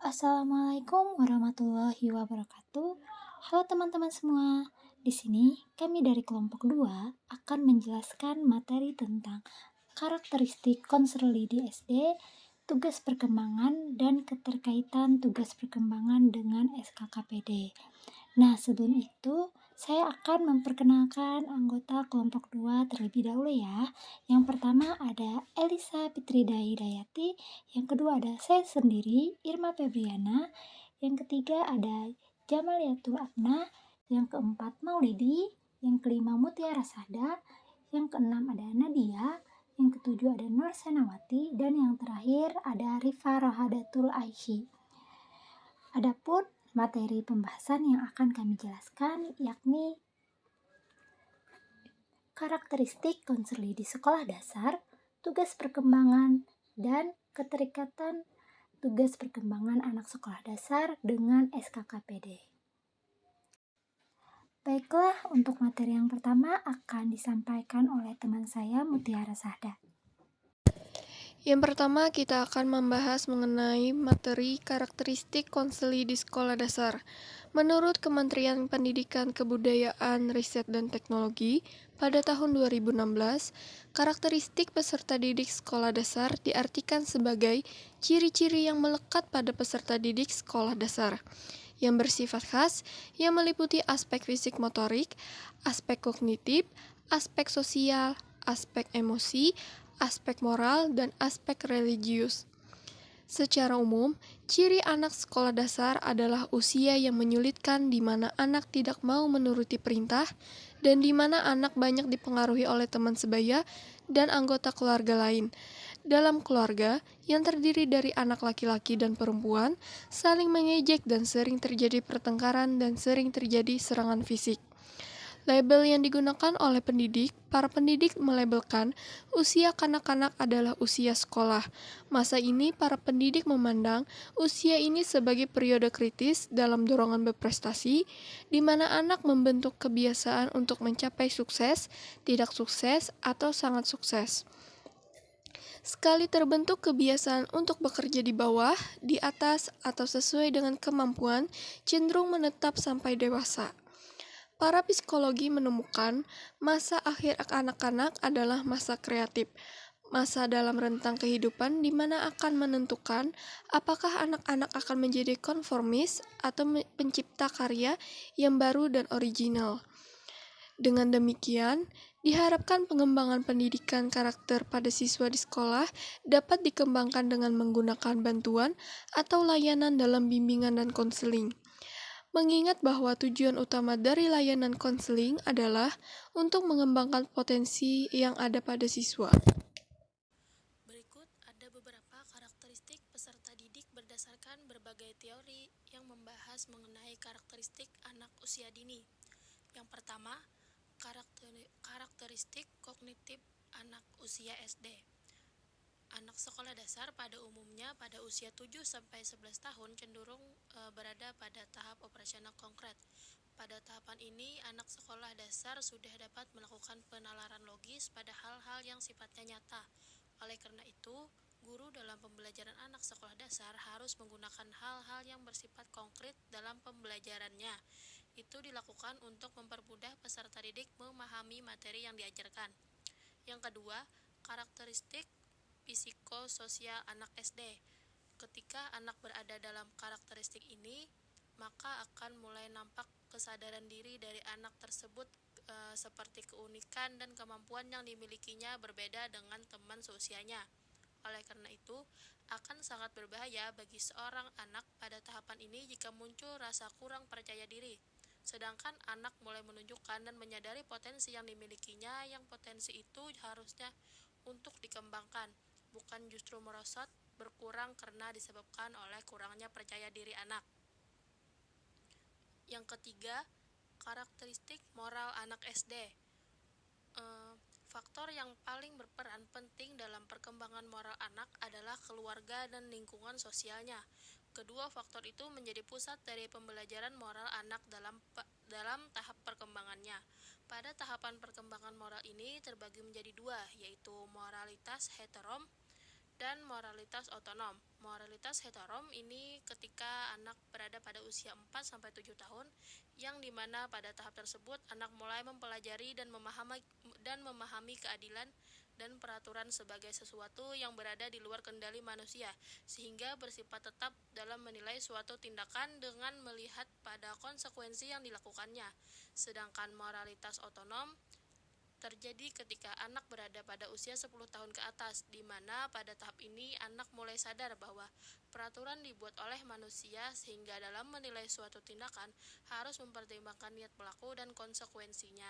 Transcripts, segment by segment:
Assalamualaikum warahmatullahi wabarakatuh. Halo teman-teman semua. Di sini kami dari kelompok 2 akan menjelaskan materi tentang karakteristik konserli di SD, tugas perkembangan dan keterkaitan tugas perkembangan dengan SKKPD. Nah, sebelum itu saya akan memperkenalkan anggota kelompok 2 terlebih dahulu ya. Yang pertama ada Elisa Fitrida Hidayati, yang kedua ada saya sendiri, Irma Febriana, yang ketiga ada Jamaliatul Abna, yang keempat Maulidi, yang kelima Mutiara Sada, yang keenam ada Nadia, yang ketujuh ada Nur Senawati, dan yang terakhir ada Rifa Rohadatul Aishi. Adapun materi pembahasan yang akan kami jelaskan yakni karakteristik konserli di sekolah dasar, tugas perkembangan, dan keterikatan tugas perkembangan anak sekolah dasar dengan SKKPD. Baiklah, untuk materi yang pertama akan disampaikan oleh teman saya Mutiara Sada. Yang pertama, kita akan membahas mengenai materi karakteristik konseli di sekolah dasar. Menurut Kementerian Pendidikan Kebudayaan, Riset, dan Teknologi, pada tahun 2016, karakteristik peserta didik sekolah dasar diartikan sebagai ciri-ciri yang melekat pada peserta didik sekolah dasar, yang bersifat khas, yang meliputi aspek fisik motorik, aspek kognitif, aspek sosial, aspek emosi, aspek moral, dan aspek religius. Secara umum, ciri anak sekolah dasar adalah usia yang menyulitkan di mana anak tidak mau menuruti perintah dan di mana anak banyak dipengaruhi oleh teman sebaya dan anggota keluarga lain. Dalam keluarga, yang terdiri dari anak laki-laki dan perempuan, saling mengejek dan sering terjadi pertengkaran dan sering terjadi serangan fisik. Label yang digunakan oleh para pendidik melabelkan usia kanak-kanak adalah usia sekolah. Masa ini para pendidik memandang usia ini sebagai periode kritis dalam dorongan berprestasi, di mana anak membentuk kebiasaan untuk mencapai sukses, tidak sukses, atau sangat sukses. Sekali terbentuk kebiasaan untuk bekerja di bawah, di atas, atau sesuai dengan kemampuan, cenderung menetap sampai dewasa. Para psikologi menemukan masa akhir anak-anak adalah masa kreatif, masa dalam rentang kehidupan di mana akan menentukan apakah anak-anak akan menjadi konformis atau pencipta karya yang baru dan original. Dengan demikian, diharapkan pengembangan pendidikan karakter pada siswa di sekolah dapat dikembangkan dengan menggunakan bantuan atau layanan dalam bimbingan dan konseling. Mengingat bahwa tujuan utama dari layanan konseling adalah untuk mengembangkan potensi yang ada pada siswa. Berikut ada beberapa karakteristik peserta didik berdasarkan berbagai teori yang membahas mengenai karakteristik anak usia dini. Yang pertama, karakteristik kognitif anak usia SD. Anak sekolah dasar pada umumnya pada usia 7-11 tahun cenderung berada pada tahap operasional konkret. Pada tahapan ini, anak sekolah dasar sudah dapat melakukan penalaran logis pada hal-hal yang sifatnya nyata. Oleh karena itu, guru dalam pembelajaran anak sekolah dasar harus menggunakan hal-hal yang bersifat konkret dalam pembelajarannya. Itu dilakukan untuk mempermudah peserta didik memahami materi yang diajarkan. Yang kedua, karakteristik psikososial anak SD. Ketika anak berada dalam karakteristik ini, maka akan mulai nampak kesadaran diri dari anak tersebut seperti keunikan dan kemampuan yang dimilikinya berbeda dengan teman seusianya. Oleh karena itu, akan sangat berbahaya bagi seorang anak pada tahapan ini jika muncul rasa kurang percaya diri. Sedangkan anak mulai menunjukkan dan menyadari potensi yang dimilikinya, yang potensi itu harusnya untuk dikembangkan, bukan justru merosot berkurang karena disebabkan oleh kurangnya percaya diri anak. Yang ketiga, karakteristik moral anak SD. Faktor yang paling berperan penting dalam perkembangan moral anak adalah keluarga dan lingkungan sosialnya. Kedua faktor itu menjadi pusat dari pembelajaran moral anak dalam tahap perkembangannya. Pada tahapan perkembangan moral ini terbagi menjadi dua, yaitu moralitas heterom dan moralitas otonom. Moralitas heterom ini ketika anak berada pada usia 4-7 tahun, yang dimana pada tahap tersebut anak mulai mempelajari dan memahami keadilan dan peraturan sebagai sesuatu yang berada di luar kendali manusia, sehingga bersifat tetap dalam menilai suatu tindakan dengan melihat pada konsekuensi yang dilakukannya. Sedangkan moralitas otonom terjadi ketika anak berada pada usia 10 tahun ke atas, di mana pada tahap ini anak mulai sadar bahwa peraturan dibuat oleh manusia, sehingga dalam menilai suatu tindakan harus mempertimbangkan niat pelaku dan konsekuensinya.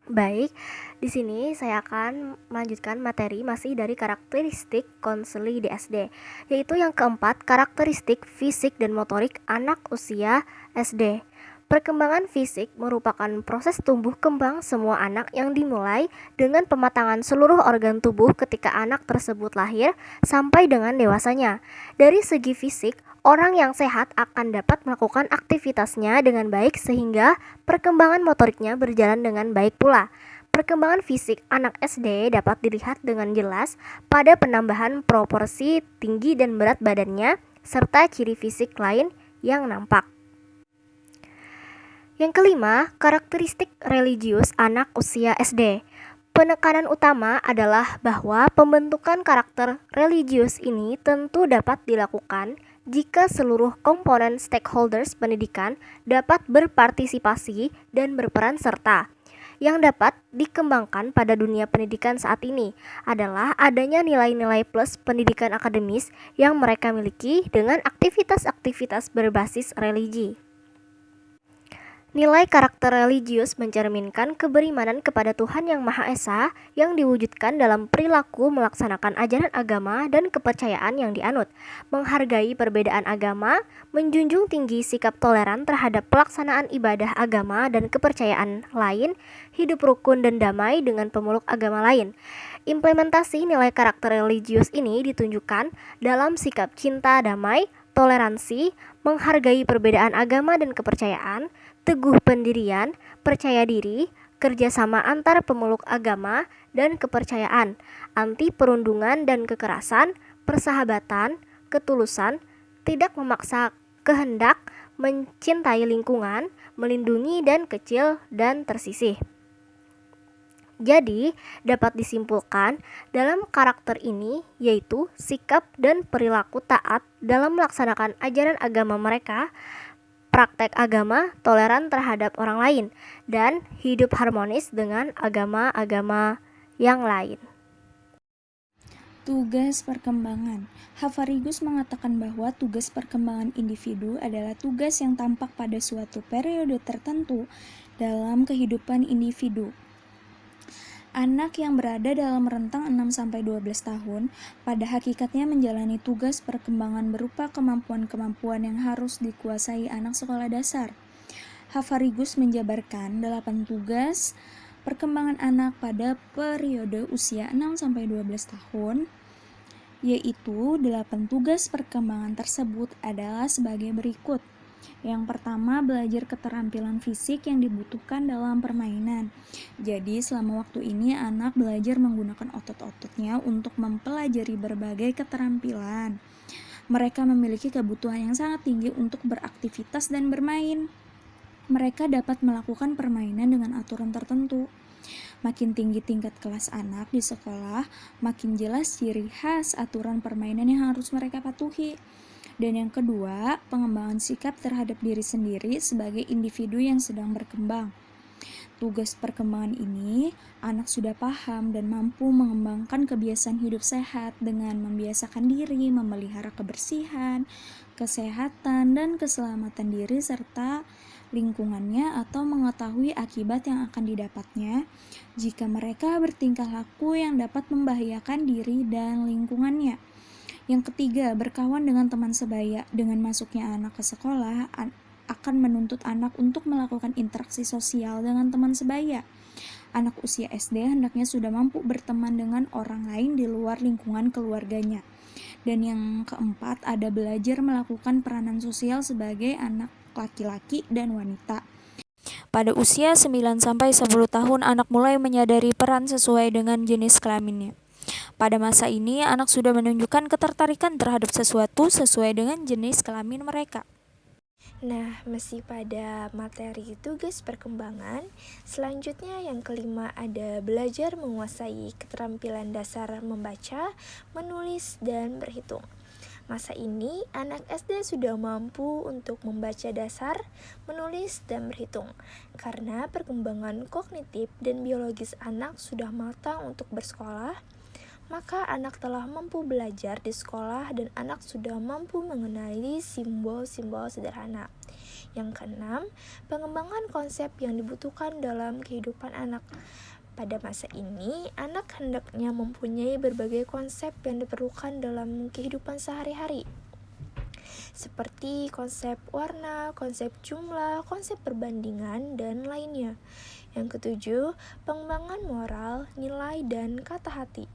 Baik, di sini saya akan melanjutkan materi masih dari karakteristik konseli di SD, yaitu yang keempat, karakteristik fisik dan motorik anak usia SD. Perkembangan fisik merupakan proses tumbuh kembang semua anak yang dimulai dengan pematangan seluruh organ tubuh ketika anak tersebut lahir sampai dengan dewasanya. Dari segi fisik, orang yang sehat akan dapat melakukan aktivitasnya dengan baik sehingga perkembangan motoriknya berjalan dengan baik pula. Perkembangan fisik anak SD dapat dilihat dengan jelas pada penambahan proporsi tinggi dan berat badannya serta ciri fisik lain yang nampak. Yang kelima, karakteristik religius anak usia SD. Penekanan utama adalah bahwa pembentukan karakter religius ini tentu dapat dilakukan jika seluruh komponen stakeholders pendidikan dapat berpartisipasi dan berperan serta. Yang dapat dikembangkan pada dunia pendidikan saat ini adalah adanya nilai-nilai plus pendidikan akademis yang mereka miliki dengan aktivitas-aktivitas berbasis religi. Nilai karakter religius mencerminkan keberimanan kepada Tuhan Yang Maha Esa yang diwujudkan dalam perilaku melaksanakan ajaran agama dan kepercayaan yang dianut, menghargai perbedaan agama, menjunjung tinggi sikap toleran terhadap pelaksanaan ibadah agama dan kepercayaan lain, hidup rukun dan damai dengan pemeluk agama lain. Implementasi nilai karakter religius ini ditunjukkan dalam sikap cinta damai, toleransi, menghargai perbedaan agama dan kepercayaan, teguh pendirian, percaya diri, kerjasama antar pemeluk agama dan kepercayaan, anti perundungan dan kekerasan, persahabatan, ketulusan, tidak memaksa kehendak, mencintai lingkungan, melindungi dan kecil dan tersisih. Jadi, dapat disimpulkan dalam karakter ini yaitu sikap dan perilaku taat dalam melaksanakan ajaran agama mereka, praktek agama, toleran terhadap orang lain, dan hidup harmonis dengan agama-agama yang lain. Tugas perkembangan. Havarigus mengatakan bahwa tugas perkembangan individu adalah tugas yang tampak pada suatu periode tertentu dalam kehidupan individu. Anak yang berada dalam rentang 6-12 tahun pada hakikatnya menjalani tugas perkembangan berupa kemampuan-kemampuan yang harus dikuasai anak sekolah dasar. Havarigus menjabarkan 8 tugas perkembangan anak pada periode usia 6-12 tahun, yaitu 8 tugas perkembangan tersebut adalah sebagai berikut. Yang pertama, belajar keterampilan fisik yang dibutuhkan dalam permainan. Jadi, selama waktu ini anak belajar menggunakan otot-ototnya untuk mempelajari berbagai keterampilan. Mereka memiliki kebutuhan yang sangat tinggi untuk beraktivitas dan bermain. Mereka dapat melakukan permainan dengan aturan tertentu. Makin tinggi tingkat kelas anak di sekolah, makin jelas ciri khas aturan permainan yang harus mereka patuhi. Dan yang kedua, pengembangan sikap terhadap diri sendiri sebagai individu yang sedang berkembang. Tugas perkembangan ini, anak sudah paham dan mampu mengembangkan kebiasaan hidup sehat dengan membiasakan diri, memelihara kebersihan, kesehatan, dan keselamatan diri serta lingkungannya atau mengetahui akibat yang akan didapatnya jika mereka bertingkah laku yang dapat membahayakan diri dan lingkungannya. Yang ketiga, berkawan dengan teman sebaya. Dengan masuknya anak ke sekolah, akan menuntut anak untuk melakukan interaksi sosial dengan teman sebaya. Anak usia SD hendaknya sudah mampu berteman dengan orang lain di luar lingkungan keluarganya. Dan yang keempat, ada belajar melakukan peranan sosial sebagai anak laki-laki dan wanita. Pada usia 9-10 tahun, anak mulai menyadari peran sesuai dengan jenis kelaminnya. Pada masa ini, anak sudah menunjukkan ketertarikan terhadap sesuatu sesuai dengan jenis kelamin mereka. Nah, masih pada materi tugas perkembangan, selanjutnya yang kelima ada belajar menguasai keterampilan dasar membaca, menulis, dan berhitung. Masa ini, anak SD sudah mampu untuk membaca dasar, menulis, dan berhitung. Karena perkembangan kognitif dan biologis anak sudah matang untuk bersekolah, maka anak telah mampu belajar di sekolah dan anak sudah mampu mengenali simbol-simbol sederhana. Yang keenam, pengembangan konsep yang dibutuhkan dalam kehidupan anak. Pada masa ini, anak hendaknya mempunyai berbagai konsep yang diperlukan dalam kehidupan sehari-hari, seperti konsep warna, konsep jumlah, konsep perbandingan, dan lainnya. Yang ketujuh, pengembangan moral, nilai, dan kata hati.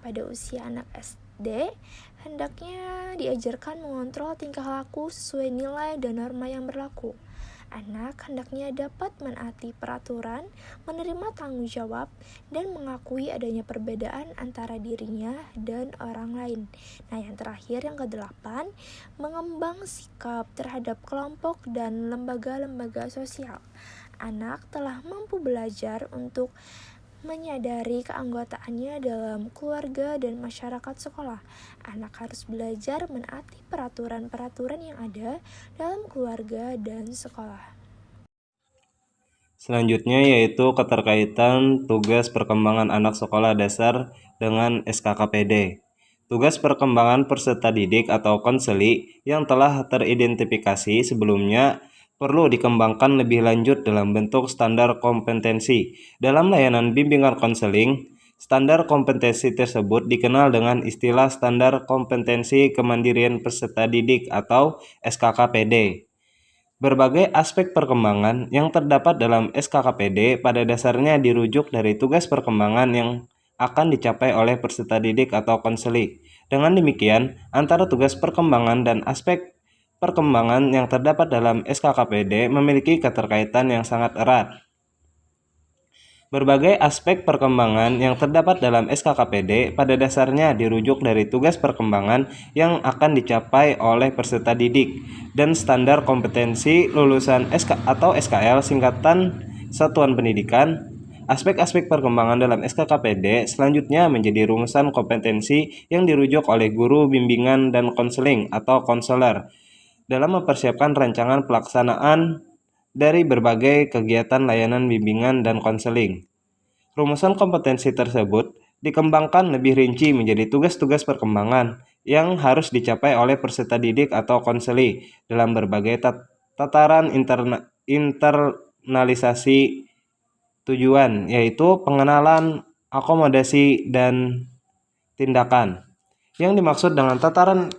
Pada usia anak SD, hendaknya diajarkan mengontrol tingkah laku sesuai nilai dan norma yang berlaku. Anak hendaknya dapat menaati peraturan, menerima tanggung jawab, dan mengakui adanya perbedaan antara dirinya dan orang lain. Nah, yang terakhir, yang kedelapan, mengembang sikap terhadap kelompok dan lembaga-lembaga sosial. Anak telah mampu belajar untuk menyadari keanggotaannya dalam keluarga dan masyarakat sekolah. Anak harus belajar menaati peraturan-peraturan yang ada dalam keluarga dan sekolah. Selanjutnya yaitu keterkaitan tugas perkembangan anak sekolah dasar dengan SKKPD. Tugas perkembangan peserta didik atau konseli yang telah teridentifikasi sebelumnya perlu dikembangkan lebih lanjut dalam bentuk standar kompetensi. Dalam layanan bimbingan konseling, standar kompetensi tersebut dikenal dengan istilah Standar Kompetensi Kemandirian Peserta Didik atau SKKPD. Berbagai aspek perkembangan yang terdapat dalam SKKPD pada dasarnya dirujuk dari tugas perkembangan yang akan dicapai oleh peserta didik atau konseli. Dengan demikian, antara tugas perkembangan dan aspek perkembangan yang terdapat dalam SKKPD memiliki keterkaitan yang sangat erat. Berbagai aspek perkembangan yang terdapat dalam SKKPD pada dasarnya dirujuk dari tugas perkembangan yang akan dicapai oleh peserta didik dan standar kompetensi lulusan SKL singkatan Satuan Pendidikan. Aspek-aspek perkembangan dalam SKKPD selanjutnya menjadi rumusan kompetensi yang dirujuk oleh guru bimbingan dan konseling atau konselor dalam mempersiapkan rancangan pelaksanaan dari berbagai kegiatan layanan bimbingan dan konseling. Rumusan kompetensi tersebut dikembangkan lebih rinci menjadi tugas-tugas perkembangan yang harus dicapai oleh peserta didik atau konseli dalam berbagai tataran internalisasi tujuan, yaitu pengenalan, akomodasi, dan tindakan. Yang dimaksud dengan tataran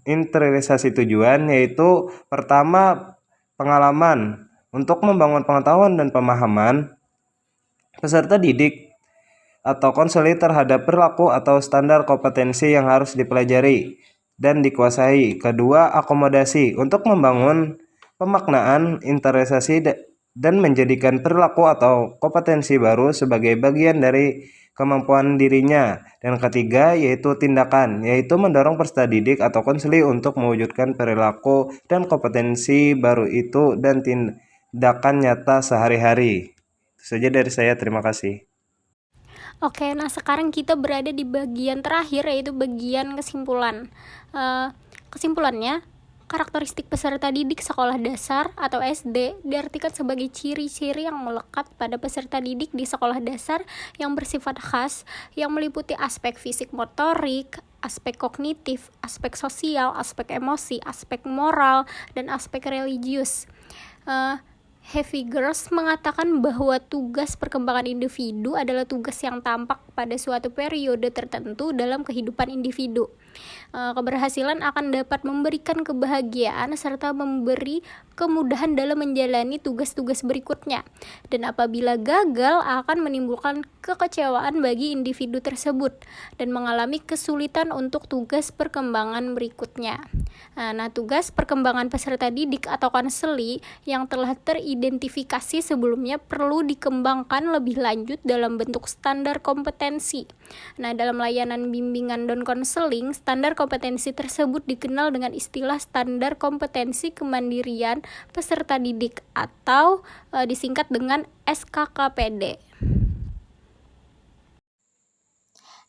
internalisasi tujuan yaitu pertama, pengalaman untuk membangun pengetahuan dan pemahaman peserta didik atau konseli terhadap perilaku atau standar kompetensi yang harus dipelajari dan dikuasai. Kedua, akomodasi untuk membangun pemaknaan internalisasi dan menjadikan perilaku atau kompetensi baru sebagai bagian dari kemampuan dirinya. Dan ketiga yaitu tindakan, yaitu mendorong peserta didik atau konseli untuk mewujudkan perilaku dan kompetensi baru itu dan tindakan nyata sehari-hari. Itu saja dari saya, terima kasih. Oke, nah sekarang kita berada di bagian terakhir yaitu bagian kesimpulan. Kesimpulannya, karakteristik peserta didik sekolah dasar atau SD diartikan sebagai ciri-ciri yang melekat pada peserta didik di sekolah dasar yang bersifat khas, yang meliputi aspek fisik motorik, aspek kognitif, aspek sosial, aspek emosi, aspek moral, dan aspek religius. Hevigers mengatakan bahwa tugas perkembangan individu adalah tugas yang tampak pada suatu periode tertentu dalam kehidupan individu. Keberhasilan akan dapat memberikan kebahagiaan serta memberi kemudahan dalam menjalani tugas-tugas berikutnya. Dan apabila gagal akan menimbulkan kekecewaan bagi individu tersebut dan mengalami kesulitan untuk tugas perkembangan berikutnya. Nah, tugas perkembangan peserta didik atau konseli yang telah teridentifikasi sebelumnya perlu dikembangkan lebih lanjut dalam bentuk standar kompetensi. Nah, dalam layanan bimbingan dan konseling, standar kompetensi tersebut dikenal dengan istilah standar kompetensi kemandirian peserta didik atau disingkat dengan SKKPD.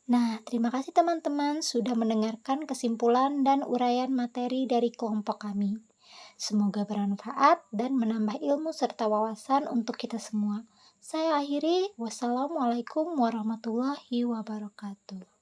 Nah, terima kasih teman-teman sudah mendengarkan kesimpulan dan uraian materi dari kelompok kami. Semoga bermanfaat dan menambah ilmu serta wawasan untuk kita semua. Saya akhiri, wassalamualaikum warahmatullahi wabarakatuh.